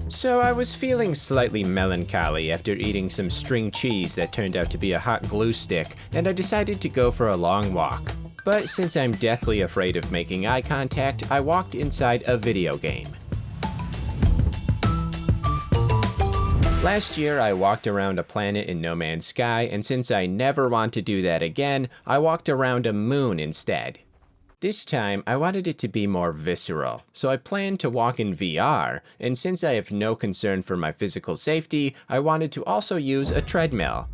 So I was feeling slightly melancholy after eating some string cheese that turned out to be a hot glue stick, and I decided to go for a long walk. But since I'm deathly afraid of making eye contact, I walked inside a video game. Last year, I walked around a planet in No Man's Sky, and since I never want to do that again, I walked around a moon instead. This time, I wanted it to be more visceral, so I planned to walk in VR, and since I have no concern for my physical safety, I wanted to also use a treadmill.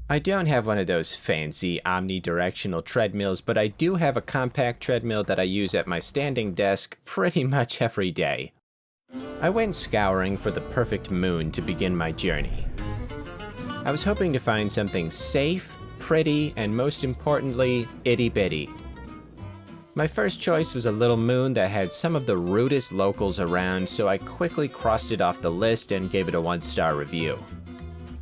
I don't have one of those fancy omnidirectional treadmills, but I do have a compact treadmill that I use at my standing desk pretty much every day. I went scouring for the perfect moon to begin my journey. I was hoping to find something safe, pretty, and most importantly, itty-bitty. My first choice was a little moon that had some of the rudest locals around, so I quickly crossed it off the list and gave it a 1-star review.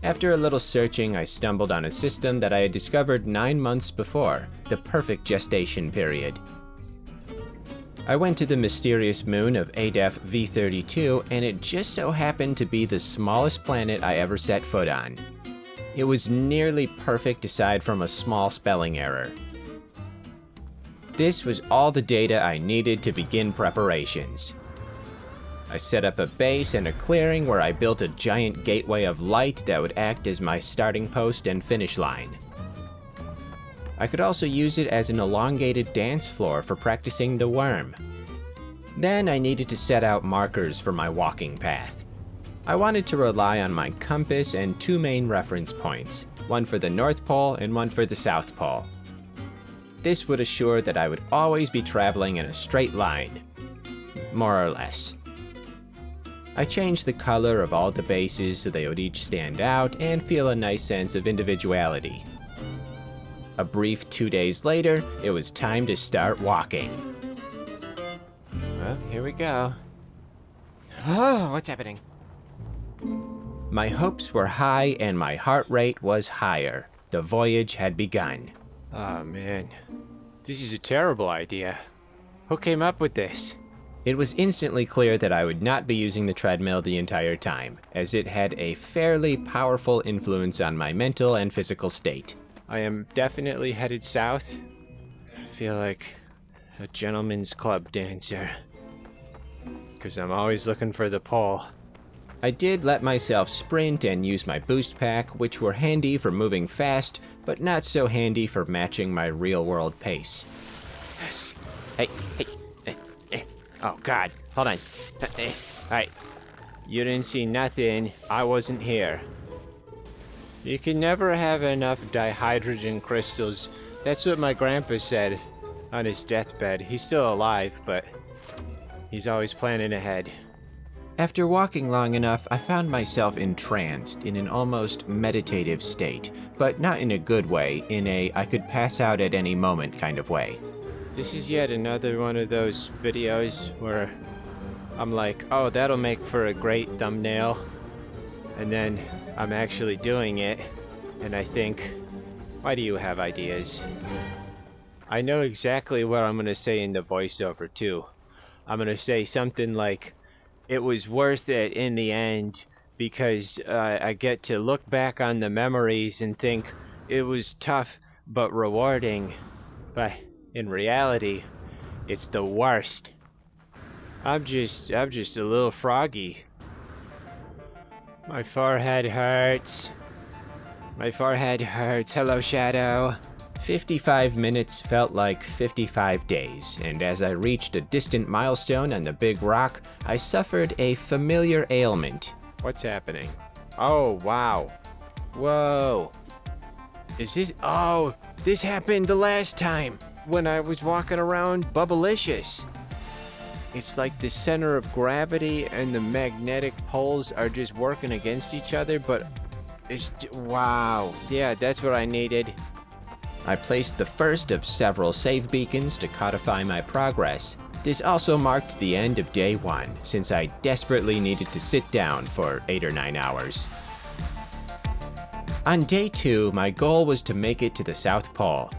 After a little searching, I stumbled on a system that I had discovered 9 months before, the perfect gestation period. I went to the mysterious moon of ADEF V32, and it just so happened to be the smallest planet I ever set foot on. It was nearly perfect aside from a small spelling error. This was all the data I needed to begin preparations. I set up a base and a clearing where I built a giant gateway of light that would act as my starting post and finish line. I could also use it as an elongated dance floor for practicing the worm. Then I needed to set out markers for my walking path. I wanted to rely on my compass and 2 main reference points, one for the North Pole and one for the South Pole. This would assure that I would always be traveling in a straight line, more or less. I changed the color of all the bases so they would each stand out and feel a nice sense of individuality. A brief 2 days later, it was time to start walking. Well, here we go. Oh, what's happening? My hopes were high and my heart rate was higher. The voyage had begun. Oh man, this is a terrible idea. Who came up with this? It was instantly clear that I would not be using the treadmill the entire time, as it had a fairly powerful influence on my mental and physical state. I am definitely headed south. I feel like a gentleman's club dancer, because I'm always looking for the pole. I did let myself sprint and use my boost pack, which were handy for moving fast, but not so handy for matching my real-world pace. Yes. Hey. Oh, God. Hold on. Alright. You didn't see nothing. I wasn't here. You can never have enough dihydrogen crystals. That's what my grandpa said on his deathbed. He's still alive, but he's always planning ahead. After walking long enough, I found myself entranced in an almost meditative state, but not in a good way, in a I could pass out at any moment kind of way. This is yet another one of those videos where I'm like, oh, that'll make for a great thumbnail, and then I'm actually doing it, and I think, why do you have ideas? I know exactly what I'm gonna say in the voiceover too. I'm gonna say something like, it was worth it in the end because I get to look back on the memories and think it was tough but rewarding. But in reality, it's the worst. I'm just a little froggy. My forehead hurts. Hello, Shadow. 55 minutes felt like 55 days, and as I reached a distant milestone on the big rock, I suffered a familiar ailment. What's happening? Oh, wow. Whoa. Is this... Oh, this happened the last time when I was walking around Bubblicious. It's like the center of gravity and the magnetic poles are just working against each other, but it's... Wow. Yeah, that's what I needed. I placed the first of several save beacons to codify my progress. This also marked the end of day 1, since I desperately needed to sit down for 8 or 9 hours. On day 2, my goal was to make it to the South Pole.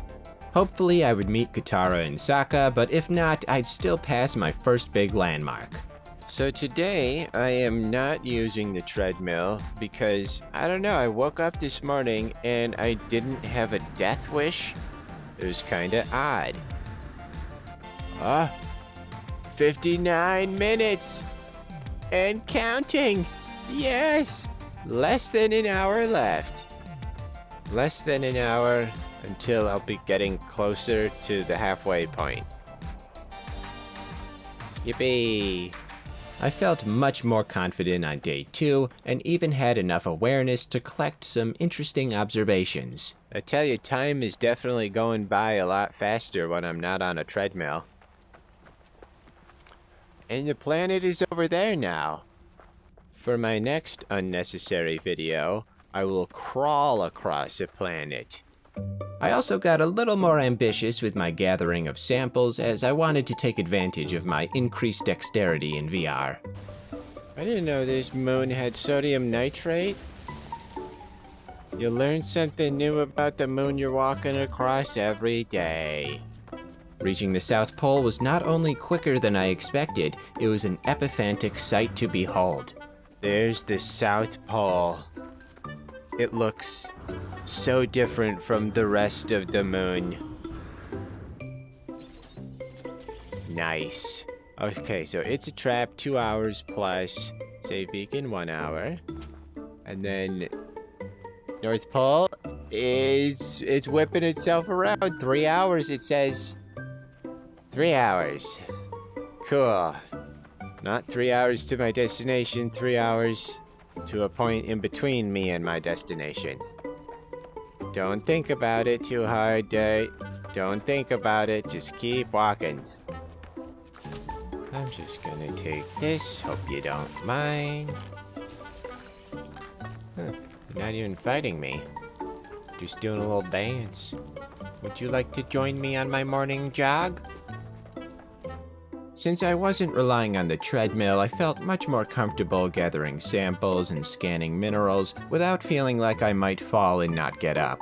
Hopefully I would meet Katara and Sokka, but if not, I'd still pass my first big landmark. So today, I am not using the treadmill because, I don't know, I woke up this morning and I didn't have a death wish. It was kinda odd. 59 minutes! And counting! Yes! Less than an hour left. Less than an hour until I'll be getting closer to the halfway point. Yippee! I felt much more confident on day 2 and even had enough awareness to collect some interesting observations. I tell you, time is definitely going by a lot faster when I'm not on a treadmill. And the planet is over there now. For my next unnecessary video, I will crawl across a planet. I also got a little more ambitious with my gathering of samples as I wanted to take advantage of my increased dexterity in VR. I didn't know this moon had sodium nitrate. You learn something new about the moon you're walking across every day. Reaching the South Pole was not only quicker than I expected, it was an epiphantic sight to behold. There's the South Pole. It looks so different from the rest of the moon. Nice. Okay, so it's a trap, 2 hours plus. Save beacon, 1 hour. And then North Pole is whipping itself around. 3 hours, it says. 3 hours. Cool. Not 3 hours to my destination, 3 hours to a point in between me and my destination. Don't think about it too hard, don't think about it, just keep walking. I'm just gonna take this, hope you don't mind. You're not even fighting me. Just doing a little dance. Would you like to join me on my morning jog? Since I wasn't relying on the treadmill, I felt much more comfortable gathering samples and scanning minerals without feeling like I might fall and not get up.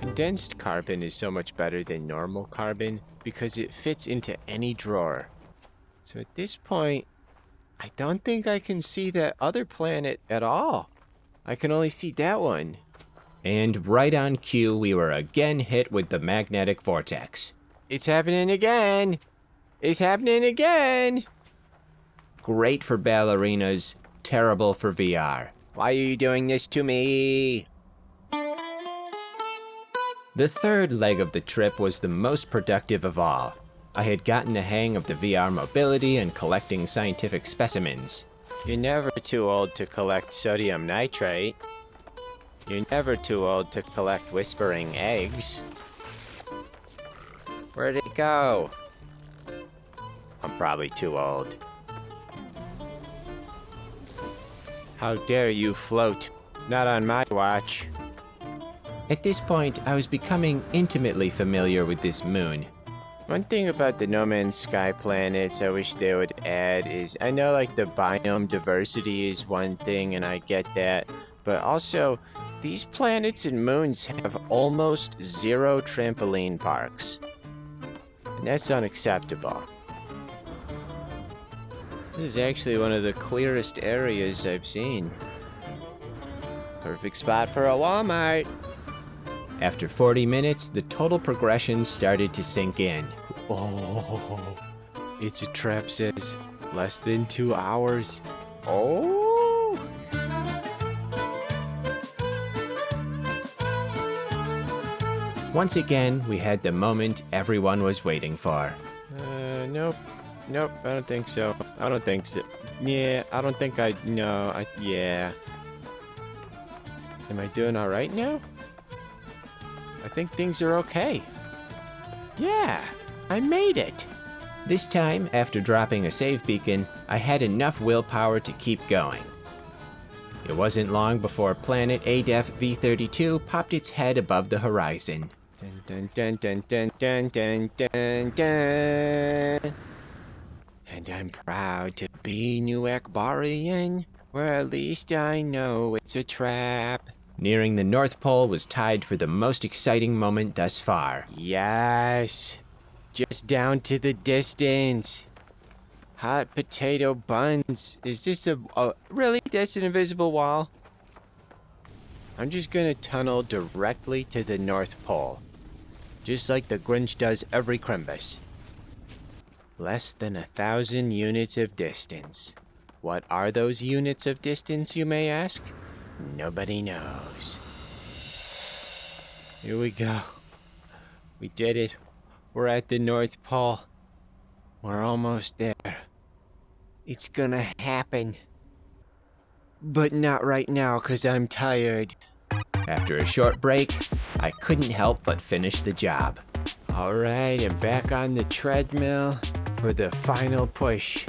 Condensed carbon is so much better than normal carbon because it fits into any drawer. So at this point, I don't think I can see that other planet at all. I can only see that one. And right on cue, we were again hit with the magnetic vortex. It's happening again! It's happening again! Great for ballerinas, terrible for VR. Why are you doing this to me? The third leg of the trip was the most productive of all. I had gotten the hang of the VR mobility and collecting scientific specimens. You're never too old to collect sodium nitrate. You're never too old to collect whispering eggs. Where'd it go? I'm probably too old. How dare you float? Not on my watch. At this point, I was becoming intimately familiar with this moon. One thing about the No Man's Sky planets I wish they would add is, I know like the biome diversity is one thing and I get that, but also these planets and moons have almost 0 trampoline parks. And that's unacceptable. This is actually one of the clearest areas I've seen. Perfect spot for a Walmart. After 40 minutes, the total progression started to sink in. Oh, it's a trap, says less than 2 hours. Oh! Once again, we had the moment everyone was waiting for. Nope, I don't think so. Yeah, I don't think yeah. Am I doing all right now? I think things are okay. Yeah, I made it. This time, after dropping a save beacon, I had enough willpower to keep going. It wasn't long before planet ADEF V32 popped its head above the horizon. Dun, dun, dun, dun, dun, dun, dun, dun. And I'm proud to be New Akbarian, where at least I know it's a trap. Nearing the North Pole was tied for the most exciting moment thus far. Yes! Just down to the distance. Hot potato buns. Is this really? That's an invisible wall? I'm just gonna tunnel directly to the North Pole. Just like the Grinch does every Crimbus. Less than 1,000 units of distance. What are those units of distance, you may ask? Nobody knows. Here we go. We did it. We're at the North Pole. We're almost there. It's gonna happen. But not right now, 'cause I'm tired. After a short break, I couldn't help but finish the job. All right, I'm back on the treadmill for the final push.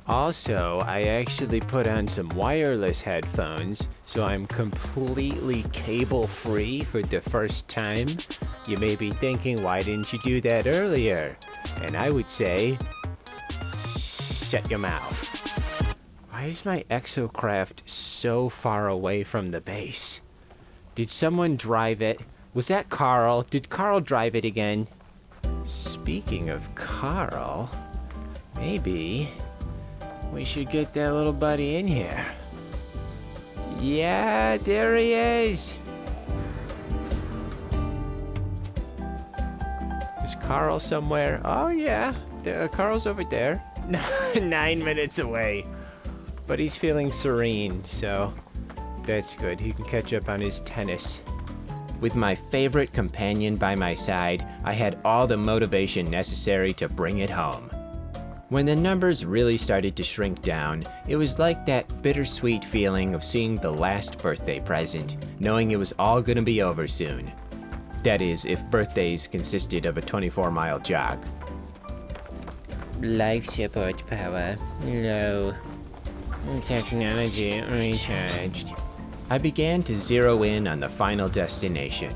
Also, I actually put on some wireless headphones, so I'm completely cable-free for the first time. You may be thinking, why didn't you do that earlier? And I would say, shut your mouth. Why is my exocraft so far away from the base? Did someone drive it? Was that Carl? Did Carl drive it again? Speaking of Carl, maybe we should get that little buddy in here. Yeah, there he is. Is Carl somewhere? Oh yeah, Carl's over there. 9 minutes away. But he's feeling serene, so that's good. He can catch up on his tennis. With my favorite companion by my side, I had all the motivation necessary to bring it home. When the numbers really started to shrink down, it was like that bittersweet feeling of seeing the last birthday present, knowing it was all gonna be over soon. That is, if birthdays consisted of a 24-mile jog. Life support power low. Technology recharged. I began to zero in on the final destination.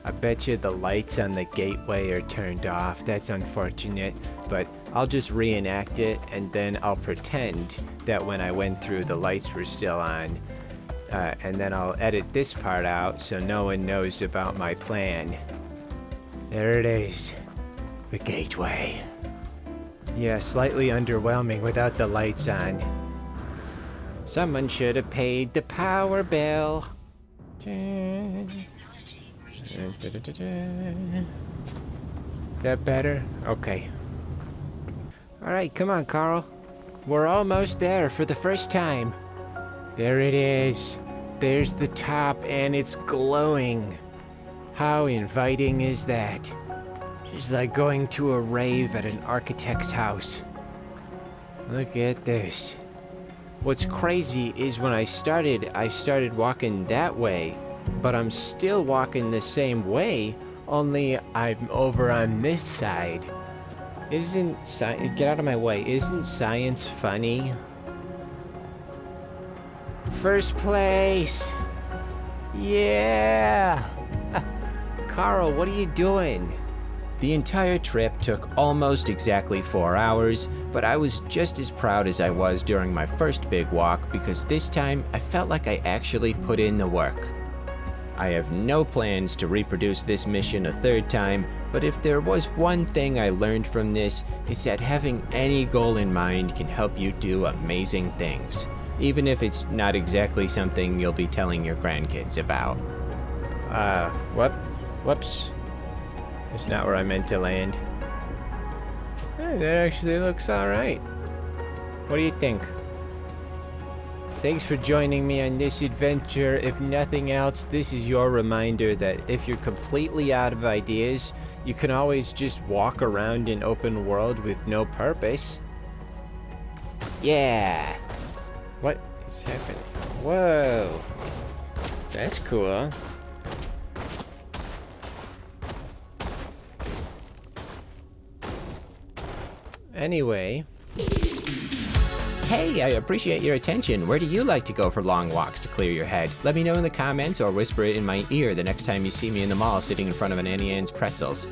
I bet you the lights on the gateway are turned off. That's unfortunate, but I'll just reenact it, and then I'll pretend that when I went through the lights were still on. And then I'll edit this part out so no one knows about my plan. There it is. The gateway. Yeah, slightly underwhelming without the lights on. Someone should have paid the power bill. That better? Okay. Alright, come on, Carl. We're almost there for the first time. There it is. There's the top, and it's glowing. How inviting is that? Just like going to a rave at an architect's house. Look at this. What's crazy is when I started walking that way, but I'm still walking the same way, only I'm over on this side. Get out of my way. Isn't science funny? First place! Yeah! Carl, what are you doing? The entire trip took almost exactly 4 hours, but I was just as proud as I was during my first big walk because this time I felt like I actually put in the work. I have no plans to reproduce this mission a third time, but if there was one thing I learned from this, it's that having any goal in mind can help you do amazing things, even if it's not exactly something you'll be telling your grandkids about. Whoops. That's not where I meant to land. Hey, that actually looks alright. What do you think? Thanks for joining me on this adventure. If nothing else, this is your reminder that if you're completely out of ideas, you can always just walk around an open world with no purpose. Yeah! What is happening? Whoa! That's cool. Anyway. Hey, I appreciate your attention. Where do you like to go for long walks to clear your head? Let me know in the comments or whisper it in my ear the next time you see me in the mall sitting in front of an Annie Ann's Pretzels.